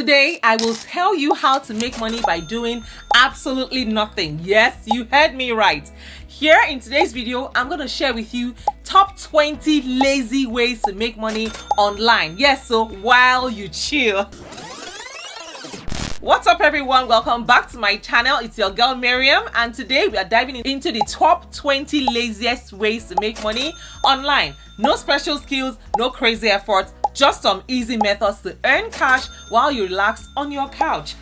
Today, I will tell you how to make money by doing absolutely nothing. Yes, you heard me right. Here in today's video, I'm going to share with you top 20 lazy ways to make money online. Yes, so while you chill. What's up everyone, welcome back to my channel. It's your girl Miriam, and today we are diving into the top 20 laziest ways to make money online. No special skills, no crazy efforts, just some easy methods to earn cash while you relax on your couch.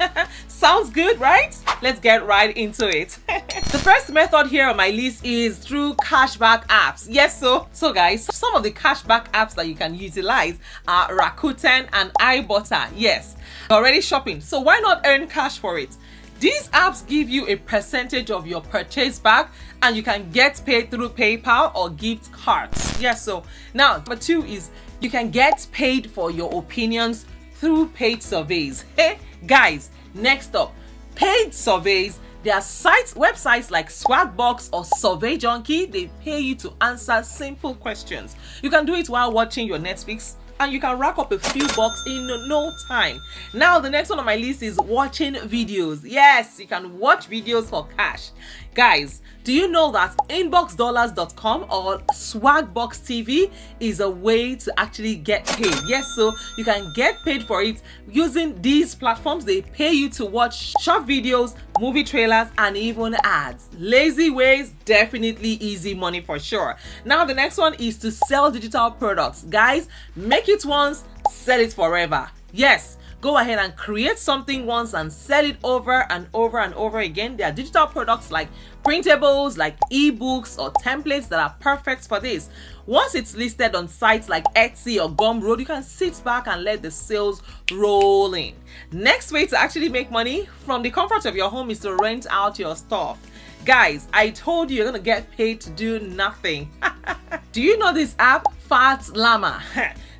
Sounds good, right? Let's get right into it. The first method here on my list is through cashback apps. Yes, so guys, some of the cashback apps that you can utilize are Rakuten and iButter. Yes, you're already shopping, so why not earn cash for it? These apps give you a percentage of your purchase back, and you can get paid through PayPal or gift cards. Yes, so now number 2 is you can get paid for your opinions through paid surveys. Hey guys, next up, paid surveys. There are websites like Swagbox or Survey Junkie. They pay you to answer simple questions. You can do it while watching your Netflix, and you can rack up a few bucks in no time. Now, the next one on my list is watching videos. Yes, you can watch videos for cash. Guys, do you know that inboxdollars.com or Swagbox TV is a way to actually get paid? Yes, so you can get paid for it using these platforms. They pay you to watch short videos, movie trailers, and even ads. Lazy ways, definitely easy money for sure. Now, the next one is to sell digital products. Guys, make it once, sell it forever. Yes, go ahead and create something once and sell it over and over and over again. There are digital products like printables, like ebooks or templates that are perfect for this. Once it's listed on sites like Etsy or Gumroad, you can sit back and let the sales roll in. Next way to actually make money from the comfort of your home is to rent out your stuff. Guys, I told you you're gonna get paid to do nothing. Do you know this app, Fat Llama?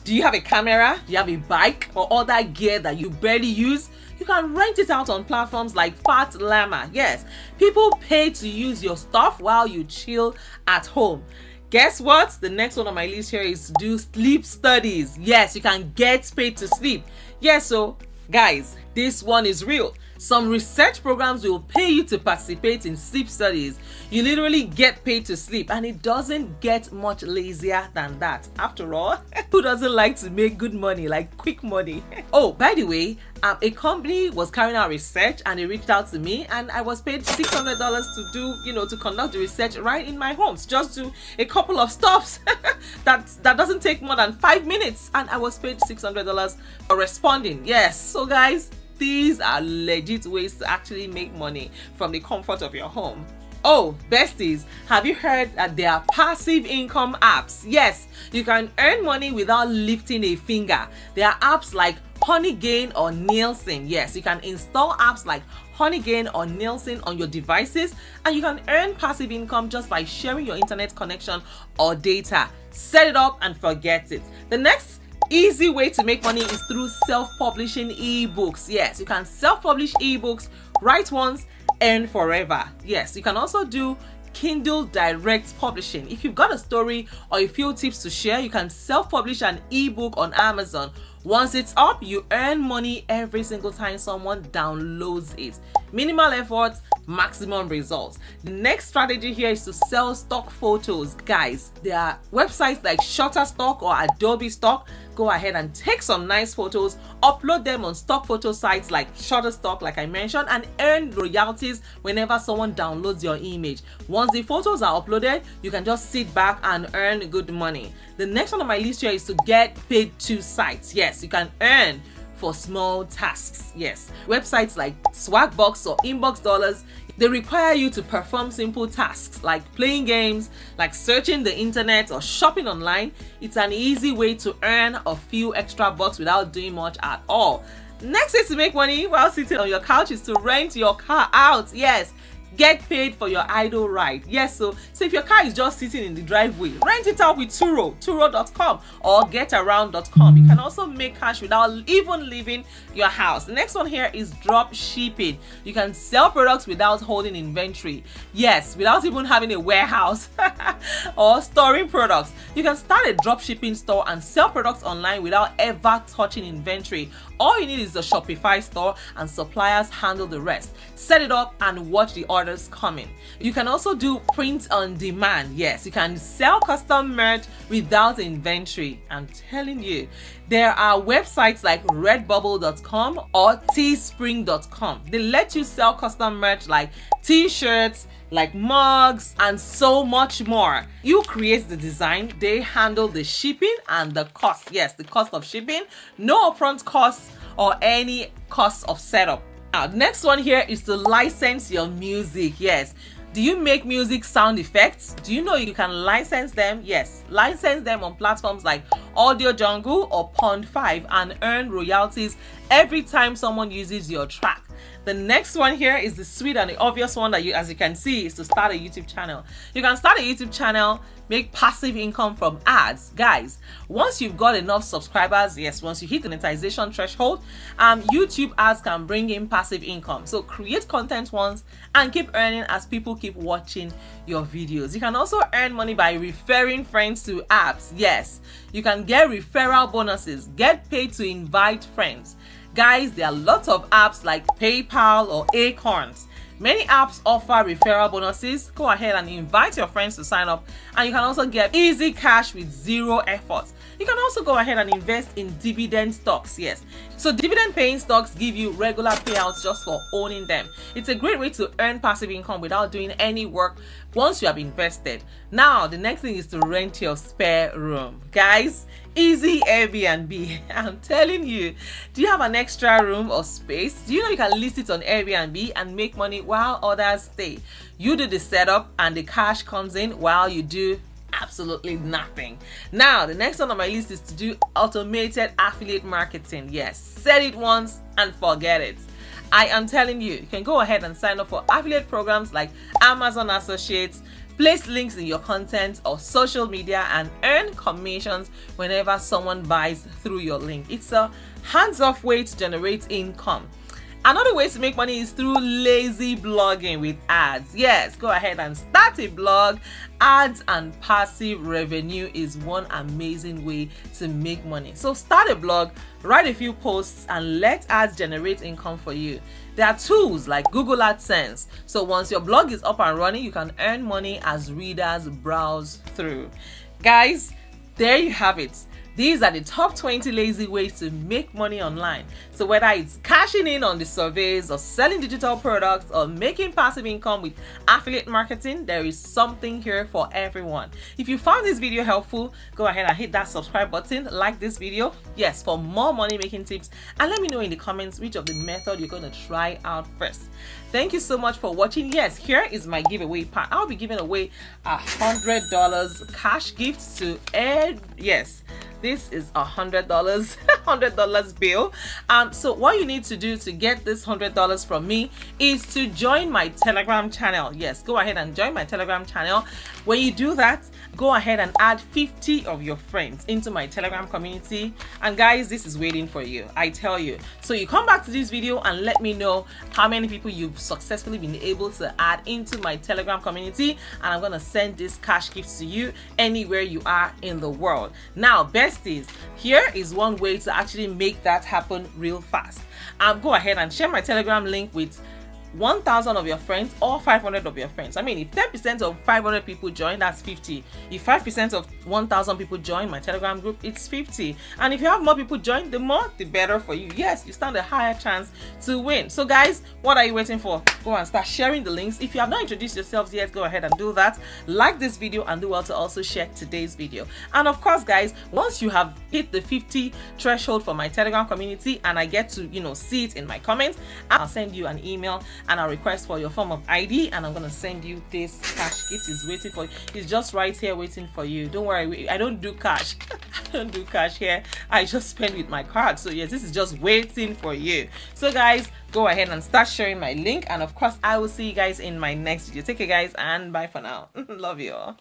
Do you have a camera? Do you have a bike or other gear that you barely use? You can rent it out on platforms like Fat Llama. Yes, people pay to use your stuff while you chill at home. Guess what? The next one on my list here is to do sleep studies. Yes, you can get paid to sleep. Yes, so guys, this one is real. Some research programs will pay you to participate in sleep studies. You literally get paid to sleep, and it doesn't get much lazier than that. After all, who doesn't like to make good money, like quick money? Oh, by the way, a company was carrying out research and they reached out to me, and I was paid $600 to conduct the research right in my home. Just do a couple of stops. that doesn't take more than 5 minutes, and I was paid $600 for responding. Yes, so guys, these are legit ways to actually make money from the comfort of your home. Oh, besties, have you heard that there are passive income apps? Yes, you can earn money without lifting a finger. There are apps like Honeygain or Nielsen. Yes, you can install apps like Honeygain or Nielsen on your devices, and you can earn passive income just by sharing your internet connection or data. Set it up and forget it. The next easy way to make money is through self-publishing ebooks. Yes, you can self-publish ebooks, write once, earn forever. Yes, you can also do Kindle Direct Publishing. If you've got a story or a few tips to share, you can self-publish an ebook on Amazon. Once it's up, you earn money every single time someone downloads it. Minimal effort, maximum results. The next strategy here is to sell stock photos. Guys, there are websites like Shutterstock or Adobe Stock. Go ahead and take some nice photos, upload them on stock photo sites like Shutterstock, like I mentioned, and earn royalties whenever someone downloads your image. Once the photos are uploaded, you can just sit back and earn good money. The next one on my list here is to get paid to sites. Yes, you can earn for small tasks. Yes, websites like Swagbox or Inbox Dollars, they require you to perform simple tasks like playing games, like searching the internet or shopping online. It's an easy way to earn a few extra bucks without doing much at all. Next way to make money while sitting on your couch is to rent your car out. Yes, Get paid for your idle ride. Yes, so if your car is just sitting in the driveway, rent it out with turo.com or getaround.com. You can also make cash without even leaving your house. The next one here is drop shipping. You can sell products without holding inventory. Yes, without even having a warehouse or storing products. You can start a drop shipping store and sell products online without ever touching inventory. All you need is a Shopify store and suppliers handle the rest. Set it up and watch the orders coming. You can also do print on demand. Yes, you can sell custom merch without inventory. I'm telling you, there are websites like redbubble.com or teespring.com. They let you sell custom merch like t-shirts, like mugs, and so much more. You create the design, they handle the shipping and the cost. Yes, the cost of shipping, no upfront costs or any cost of setup. Now, the next one here is to license your music. Yes. Do you make music sound effects? Do you know you can license them? Yes, license them on platforms like Audio Jungle or Pond5 and earn royalties every time someone uses your track. The next one here is the sweet and the obvious one that as you can see, is to start a YouTube channel. You can start a YouTube channel, make passive income from ads. Guys, once you've got enough subscribers, yes, once you hit the monetization threshold, YouTube ads can bring in passive income. So create content once and keep earning as people keep watching your videos. You can also earn money by referring friends to apps. Yes, you can get referral bonuses, get paid to invite friends. Guys, there are lots of apps like PayPal or Acorns. Many apps offer referral bonuses. Go ahead and invite your friends to sign up, and you can also get easy cash with zero effort. You can also go ahead and invest in dividend stocks. Yes, so dividend paying stocks give you regular payouts just for owning them. It's a great way to earn passive income without doing any work once you have invested. Now, the next thing is to rent your spare room. Guys, easy Airbnb. I'm telling you, do you have an extra room or space? Do you know you can list it on Airbnb and make money while others stay? You do the setup and the cash comes in while you do absolutely nothing. Now, the next one on my list is to do automated affiliate marketing. Yes, set it once and forget it. I am telling you, you can go ahead and sign up for affiliate programs like Amazon Associates, place links in your content or social media, and earn commissions whenever someone buys through your link. It's a hands-off way to generate income. Another way to make money is through lazy blogging with ads. Yes, go ahead and start a blog. Ads and passive revenue is one amazing way to make money. So start a blog, write a few posts, and let ads generate income for you. There are tools like Google AdSense. So once your blog is up and running, you can earn money as readers browse through. Guys, there you have it. These are the top 20 lazy ways to make money online. So whether it's cashing in on the surveys or selling digital products or making passive income with affiliate marketing, there is something here for everyone. If you found this video helpful, go ahead and hit that subscribe button, like this video, yes, for more money making tips, and let me know in the comments which of the method you're going to try out first. Thank you so much for watching. Yes, here is my giveaway part. I'll be giving away $100 cash gifts to Ed. Yes, this is $100 $100 bill. So what you need to do to get this $100 from me is to join my Telegram channel. Yes, go ahead and join my Telegram channel. When you do that, go ahead and add 50 of your friends into my Telegram community, and guys, this is waiting for you, I tell you. So you come back to this video and let me know how many people you've successfully been able to add into my Telegram community, and I'm gonna send this cash gifts to you anywhere you are in the world. Now, besties, here is one way to actually make that happen real fast. Go ahead and share my Telegram link with 1,000 of your friends or 500 of your friends. I mean, if 10% of 500 people join, that's 50. If 5% of 1,000 people join my Telegram group, it's 50. And if you have more people join, the more, the better for you. Yes, you stand a higher chance to win. So guys, what are you waiting for? Go and start sharing the links. If you have not introduced yourselves yet, go ahead and do that. Like this video and do well to also share today's video. And of course, guys, once you have hit the 50 threshold for my Telegram community and I get to, see it in my comments, I'll send you an email and I'll request for your form of ID, and I'm gonna send you this cash gift. Is waiting for you. It's just right here waiting for you. Don't worry, I don't do cash. I don't do cash here. I just spend with my card. So yes, this is just waiting for you. So guys, go ahead and start sharing my link, and of course I will see you guys in my next video. Take care guys, and bye for now. Love you all.